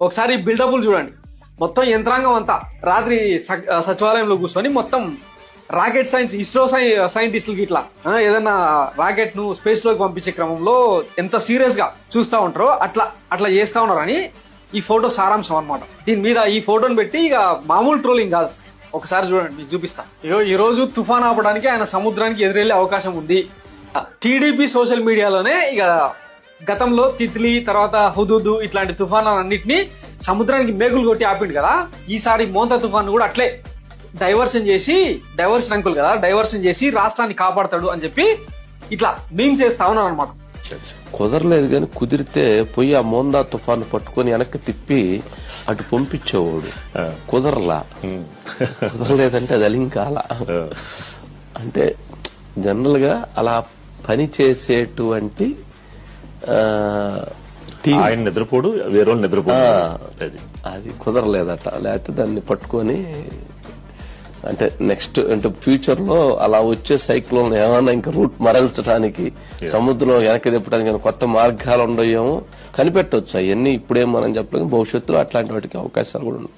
ఒకసారి బిల్డప్లు చూడండి. మొత్తం యంత్రాంగం అంతా రాత్రి సచివాలయంలో కూర్చొని మొత్తం రాకెట్ సైన్స్ ఇస్రో సైంటిస్టులకి ఇట్లా ఏదైనా రాకెట్ ను స్పేస్ లోకి పంపించే క్రమంలో ఎంత సీరియస్ గా చూస్తా ఉంటారో అట్లా చేస్తా ఉన్నారని ఈ ఫోటో సారాంశం అన్నమాట. దీని మీద ఈ ఫోటోని పెట్టి ఇక మామూలు ట్రోలింగ్ కాదు. ఒకసారి చూడండి, మీకు చూపిస్తా. ఈ రోజు తుఫాన్ ఆపడానికి ఆయన సముద్రానికి ఎదురెళ్లే అవకాశం ఉంది. టీడీపీ సోషల్ మీడియాలోనే ఇక గతంలో తిత్లీ తర్వాత హుదూద్ ఇట్లాంటి తుఫాన్లన్నింటినీ సముద్రానికి మేకులు కొట్టి ఆపిండు కదా. ఈసారి మోంతా తుఫాన్ కూడా అట్లే డైవర్షన్ అంకుల్ కదా, డైవర్షన్ చేసి రాష్ట్రాన్ని కాపాడతాడు అని చెప్పి ఇట్లా మీమ్స్ చేస్తా ఉన్నాను అనమాట. కుదరలేదు కానీ కుదిరితే పోయి ఆ మోందా తుఫాను పట్టుకొని వెనక్కి తిప్పి అటు పంపించేవాడు. కుదరలేదంటే అది అలింకాల. అంటే జనరల్ గా అలా పని చేసేటువంటి ఆయన నిద్రపోడు, వేరే వాళ్ళు నిద్రపోడు, అది కుదరలేదట. లేకపోతే దాన్ని పట్టుకొని అంటే నెక్స్ట్ అంటే ఫ్యూచర్ లో అలా వచ్చే సైక్లోన్ ఏమన్నా ఇంకా రూట్ మరల్చడానికి సముద్రం వెనక్కి తిప్పడానికి కొత్త మార్గాలు ఉండయేమో కనిపెట్టవచ్చు. అవన్నీ ఇప్పుడేం మనం చెప్పలేము, భవిష్యత్తులో అట్లాంటి వాటికి అవకాశాలు కూడా ఉన్నాయి.